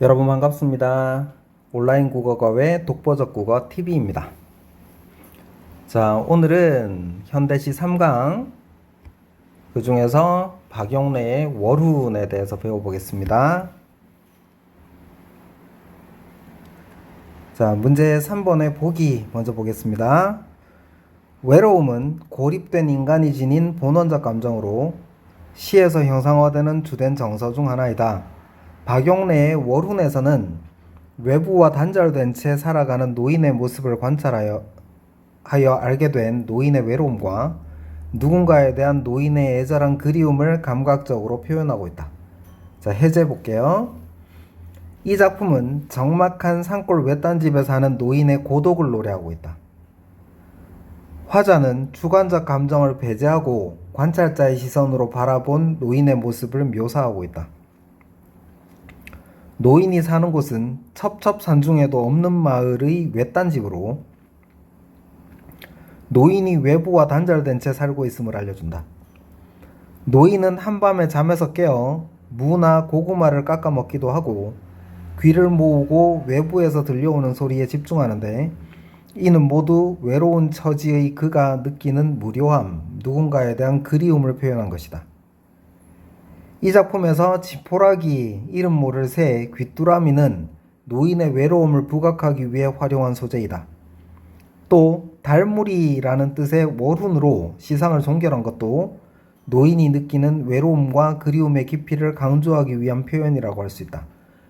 여러분 반갑습니다. 온라인 국어과외 독보적 국어 TV입니다. 자, 오늘은 현대시 3강 그 중에서 박영래의 월훈에 대해서 배워보겠습니다. 자, 문제 3번의 보기 먼저 보겠습니다. 외로움은 고립된 인간이 지닌 본원적 감정으로 시에서 형상화되는 주된 정서 중 하나이다. 박영래의 월훈에서는 외부와 단절된 채 살아가는 노인의 모습을 관찰하여 알게 된 노인의 외로움과 누군가에 대한 노인의 애절한 그리움을 감각적으로 표현하고 있다. 자, 해제 볼게요. 이 작품은 적막한 산골 외딴 집에 사는 노인의 고독을 노래하고 있다. 화자는 주관적 감정을 배제하고 관찰자의 시선으로 바라본 노인의 모습을 묘사하고 있다. 노인이 사는 곳은 첩첩산중에도 없는 마을의 외딴 집으로 노인이 외부와 단절된 채 살고 있음을 알려준다. 노인은 한밤에 잠에서 깨어 무나 고구마를 깎아 먹기도 하고 귀를 모으고 외부에서 들려오는 소리에 집중하는데 이는 모두 외로운 처지의 그가 느끼는 무료함, 누군가에 대한 그리움을 표현한 것이다. 이 작품에서 지푸라기, 이름 모를 새, 귀뚜라미는 노인의 외로움을 부각하기 위해 활용한 소재이다. 또 달무리라는 뜻의 월훈으로 시상을 종결한 것도 노인이 느끼는 외로움과 그리움의 깊이를 강조하기 위한 표현이라고 할 수 있다.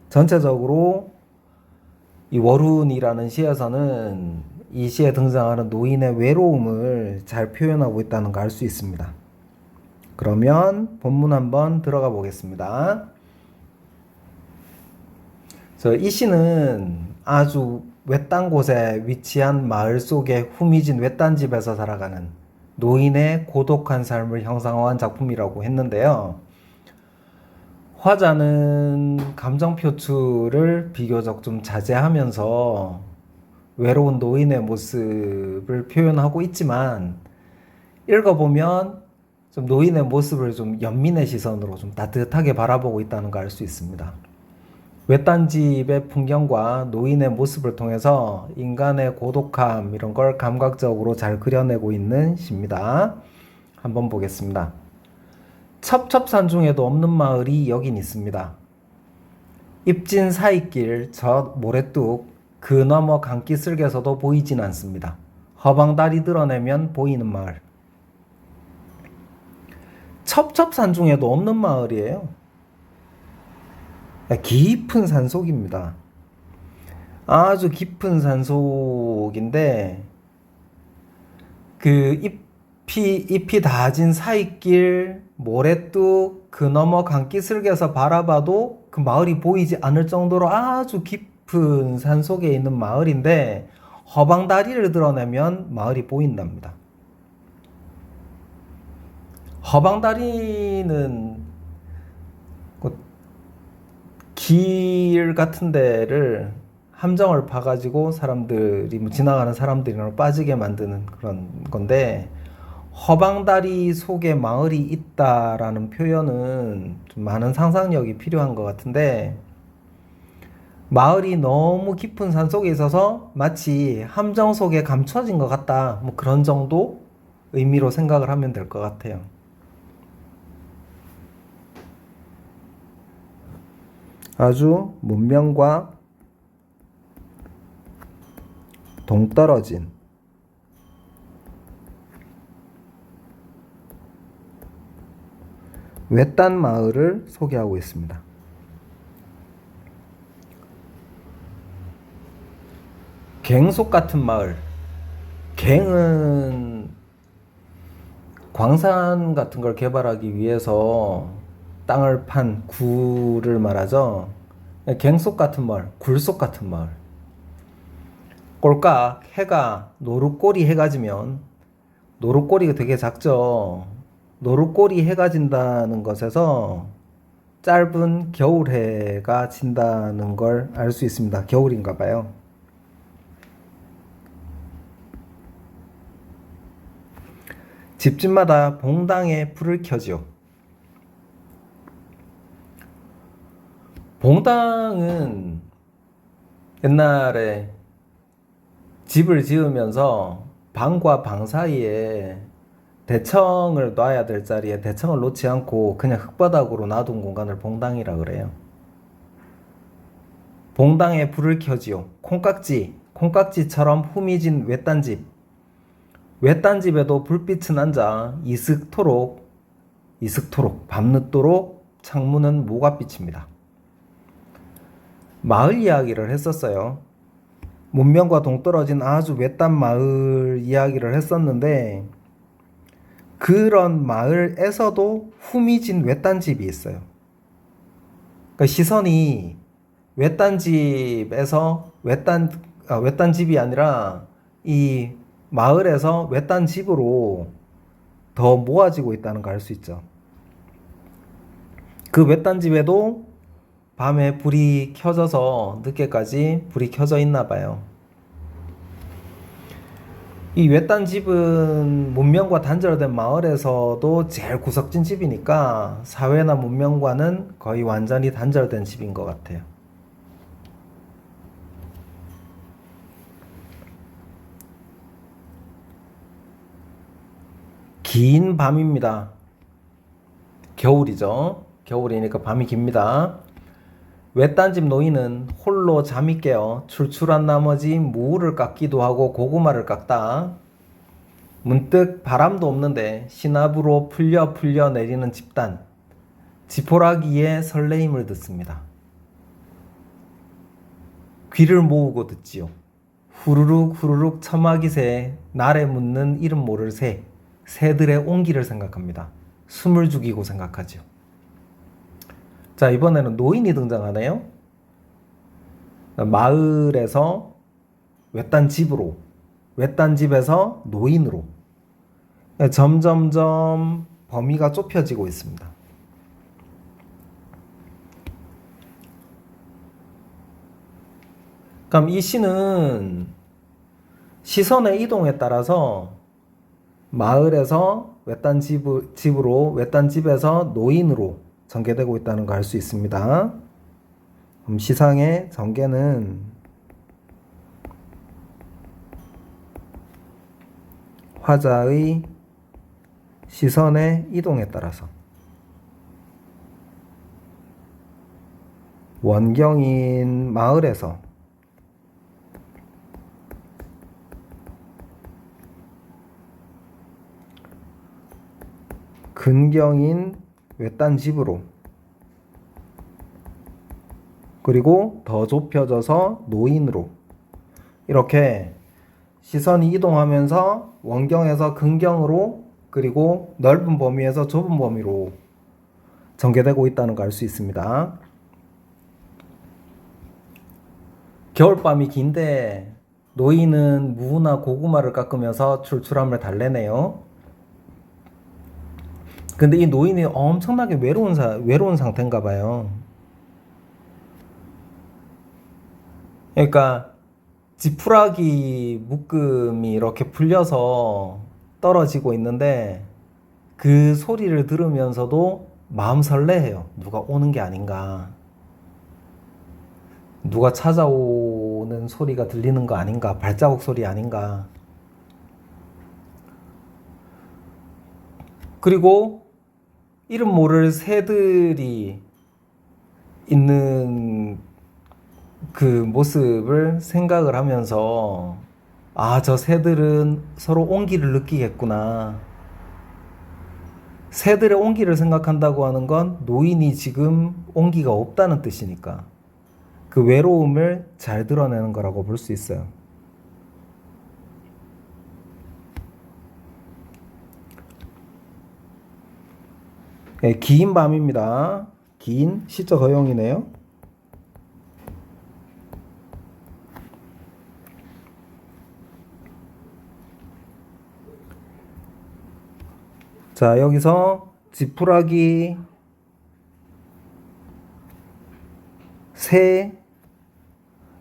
전체적으로 이 월훈이라는 시에서는 이 시에 등장하는 노인의 외로움을 잘 표현하고 있다는 걸 알 수 있습니다. 그러면 본문 한번 들어가 보겠습니다. 이 시는 아주 외딴 곳에 위치한 마을 속의 후미진 외딴 집에서 살아가는 노인의 고독한 삶을 형상화한 작품이라고 했는데요. 화자는 감정 표출을 비교적 좀 자제하면서 외로운 노인의 모습을 표현하고 있지만 읽어보면 좀 노인의 모습을 좀 연민의 시선으로 좀 따뜻하게 바라보고 있다는 걸 알 수 있습니다. 외딴 집의 풍경과 노인의 모습을 통해서 인간의 고독함 이런 걸 감각적으로 잘 그려내고 있는 시입니다. 한번 보겠습니다. 첩첩산중에도 없는 마을이 여긴 있습니다. 입진 사이길 저 모래뚝 그 너머 강기슭에서도 보이진 않습니다. 허방다리 드러내면 보이는 마을. 첩첩산중에도 없는 마을이에요. 깊은 산속입니다. 아주 깊은 산속인데 그 잎이 닿아진 사이길 모래뚝 그 너머 강기슭에서 바라봐도 그 마을이 보이지 않을 정도로 아주 깊은 산속에 있는 마을인데 허방다리를 드러내면 마을이 보인답니다. 허방다리는 길 같은 데를 함정을 파가지고 사람들이 지나가는 사람들이 빠지게 만드는 그런 건데 허방다리 속에 마을이 있다라는 표현은 좀 많은 상상력이 필요한 것 같은데 마을이 너무 깊은 산 속에 있어서 마치 함정 속에 감춰진 것 같다, 뭐 그런 정도 의미로 생각을 하면 될 것 같아요. 아주 문명과 동떨어진 외딴 마을을 소개하고 있습니다. 갱속 같은 마을. 갱은 광산 같은 걸 개발하기 위해서 땅을 판 구를 말하죠. 갱속 같은 마을, 굴속 같은 마을. 꼴깍 해가 노릇꼬리 해가 지면 노릇꼬리가 되게 작죠. 노릇꼬리 해가 진다는 것에서 짧은 겨울해가 진다는 걸 알 수 있습니다. 겨울인가 봐요. 집집마다 봉당에 불을 켜지요. 봉당은 옛날에 집을 지으면서 방과 방 사이에 대청을 놔야 될 자리에 대청을 놓지 않고 그냥 흙바닥으로 놔둔 공간을 봉당이라 그래요. 봉당에 불을 켜지요. 콩깍지처럼 후미진 외딴집. 외딴집에도 불빛은 앉아 이슥토록 밤늦도록 창문은 모갓빛입니다. 마을 이야기를 했었어요. 문명과 동떨어진 아주 외딴 마을 이야기를 했었는데 그런 마을에서도 후미진 외딴집이 있어요. 그러니까 시선이 외딴집에서 외딴집이 아니라 이 마을에서 외딴집으로 더 모아지고 있다는 걸 알 수 있죠. 그 외딴집에도 밤에 불이 켜져서 늦게까지 불이 켜져 있나 봐요. 이 외딴집은 문명과 단절된 마을에서도 제일 구석진 집이니까 사회나 문명과는 거의 완전히 단절된 집인 것 같아요. 긴 밤입니다. 겨울이죠. 겨울이니까 밤이 깁니다. 외딴집 노인은 홀로 잠이 깨어 출출한 나머지 무를 깎기도 하고 고구마를 깎다. 문득 바람도 없는데 시나브로 풀려 내리는 집단. 지포라기의 설레임을 듣습니다. 귀를 모으고 듣지요. 후루룩 처마기새 날에 묻는 이름 모를 새들의 온기를 생각합니다. 숨을 죽이고 생각하죠. 자, 이번에는 노인이 등장하네요. 마을에서 외딴집으로, 외딴집에서 노인으로 점점점 범위가 좁혀지고 있습니다. 그럼 이 시는 시선의 이동에 따라서 마을에서 외딴집으로, 외딴집에서 노인으로 전개되고 있다는 걸 알 수 있습니다. 그럼 시상의 전개는 화자의 시선의 이동에 따라서 원경인 마을에서 근경인 외딴집으로 그리고 더 좁혀져서 노인으로 이렇게 시선이 이동하면서 원경에서 근경으로 그리고 넓은 범위에서 좁은 범위로 전개되고 있다는 걸 알 수 있습니다. 겨울밤이 긴데 노인은 무나 고구마를 깎으면서 출출함을 달래네요. 근데 이 노인이 엄청나게 외로운 상태인가 봐요. 그러니까 지푸라기 묶음이 이렇게 풀려서 떨어지고 있는데 그 소리를 들으면서도 마음 설레해요. 누가 오는 게 아닌가. 누가 찾아오는 소리가 들리는 거 아닌가. 발자국 소리 아닌가. 그리고 이름 모를 새들이 있는 그 모습을 생각을 하면서 저 새들은 서로 온기를 느끼겠구나. 새들의 온기를 생각한다고 하는 건 노인이 지금 온기가 없다는 뜻이니까 그 외로움을 잘 드러내는 거라고 볼 수 있어요. 네, 긴 밤입니다. 긴 시적 허용이네요. 자, 여기서 지푸라기, 새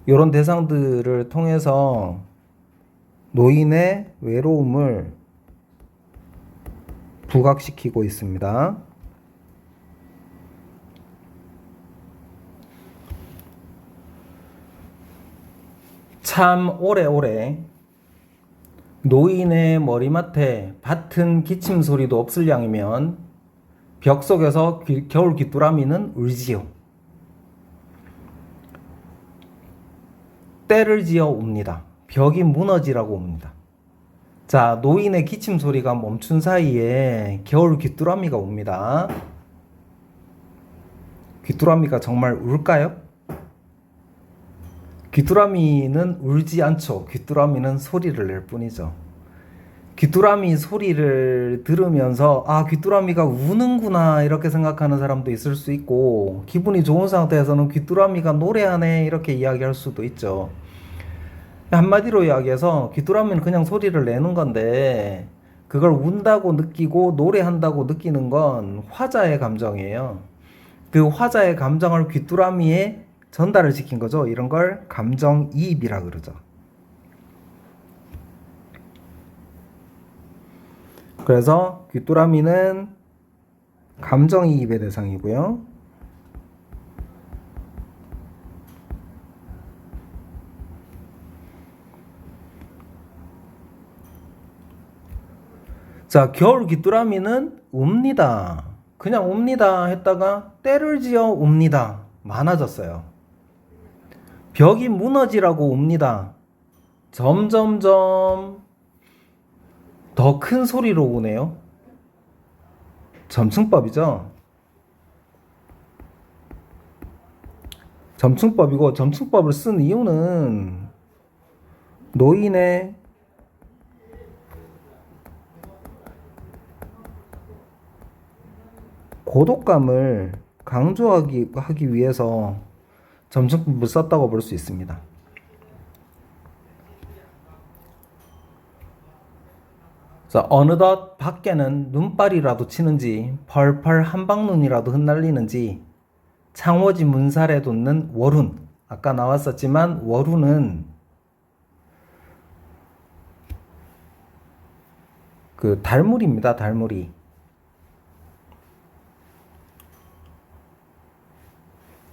이런 대상들을 통해서 노인의 외로움을 부각시키고 있습니다. 참 오래오래 노인의 머리맡에 밭은 기침 소리도 없을 양이면 벽 속에서 겨울 귀뚜라미는 울지요. 때를 지어 옵니다. 벽이 무너지라고 옵니다. 자, 노인의 기침 소리가 멈춘 사이에 겨울 귀뚜라미가 옵니다. 귀뚜라미가 정말 울까요? 귀뚜라미는 울지 않죠. 귀뚜라미는 소리를 낼 뿐이죠. 귀뚜라미 소리를 들으면서 아, 귀뚜라미가 우는구나 이렇게 생각하는 사람도 있을 수 있고, 기분이 좋은 상태에서는 귀뚜라미가 노래하네 이렇게 이야기할 수도 있죠. 한마디로 이야기해서 귀뚜라미는 그냥 소리를 내는 건데, 그걸 운다고 느끼고 노래한다고 느끼는 건 화자의 감정이에요. 그 화자의 감정을 귀뚜라미에 전달을 시킨 거죠. 이런 걸 감정이입이라 그러죠. 그래서 귀뚜라미는 감정이입의 대상이고요. 자, 겨울 귀뚜라미는 웁니다. 그냥 웁니다 했다가 때를 지어 웁니다. 많아졌어요. 벽이 무너지라고 웁니다. 점점점 더 큰 소리로 우네요. 점층법이죠. 점층법이고, 점층법을 쓴 이유는 노인의 고독감을 강조하기 위해서 점층법을 썼다고 볼 수 있습니다. 자, 어느덧 밖에는 눈발이라도 치는지 펄펄 한방눈이라도 흩날리는지 창호지 문살에 돋는 월운, 아까 나왔었지만 월운은 그 달무리입니다. 달무리.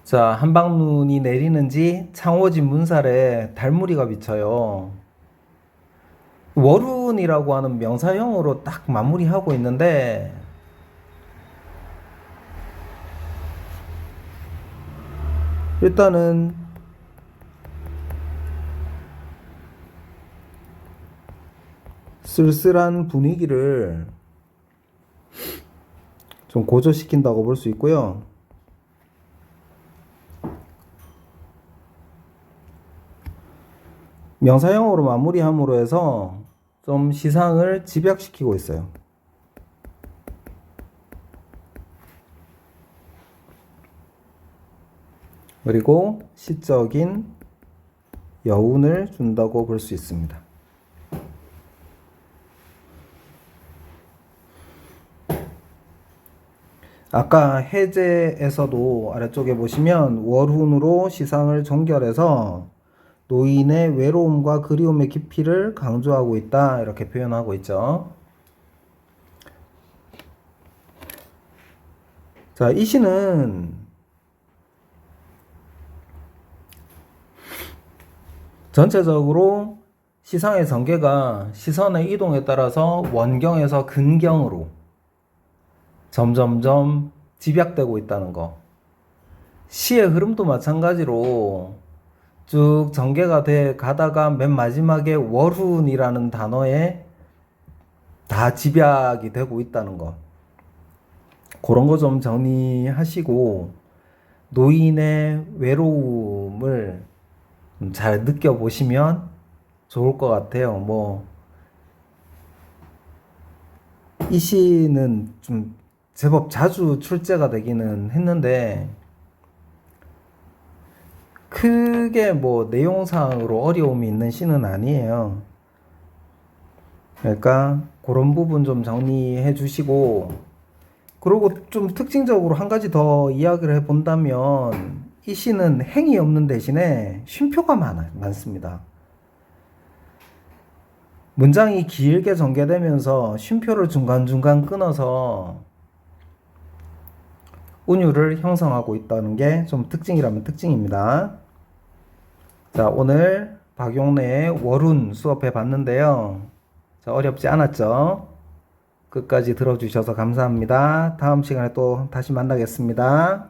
자, 한방눈이 내리는지 창호지 문살에 달무리가 비쳐요. 월운이라고 하는 명사형으로 딱 마무리하고 있는데, 일단은 쓸쓸한 분위기를 좀 고조시킨다고 볼 수 있고요. 명사형으로 마무리함으로 해서 좀 시상을 집약시키고 있어요. 그리고 시적인 여운을 준다고 볼 수 있습니다. 아까 해제에서도 아래쪽에 보시면 월운으로 시상을 종결해서 노인의 외로움과 그리움의 깊이를 강조하고 있다 이렇게 표현하고 있죠. 자, 이 시는 전체적으로 시상의 전개가 시선의 이동에 따라서 원경에서 근경으로 점점점 집약되고 있다는 거. 시의 흐름도 마찬가지로 쭉 전개가 돼 가다가 맨 마지막에 월운이라는 단어에 다 집약이 되고 있다는 거. 그런 거 좀 정리하시고 노인의 외로움을 잘 느껴보시면 좋을 것 같아요. 이 시는 좀 제법 자주 출제가 되기는 했는데, 크게 내용상으로 어려움이 있는 시는 아니에요. 그러니까 그런 부분 좀 정리해 주시고, 그리고 좀 특징적으로 한 가지 더 이야기를 해 본다면, 이 시는 행이 없는 대신에 쉼표가 많습니다. 문장이 길게 전개되면서 쉼표를 중간중간 끊어서 운율을 형성하고 있다는 게 좀 특징이라면 특징입니다. 자, 오늘 박용래의 월운 수업해 봤는데요. 자, 어렵지 않았죠? 끝까지 들어주셔서 감사합니다. 다음 시간에 또 다시 만나겠습니다.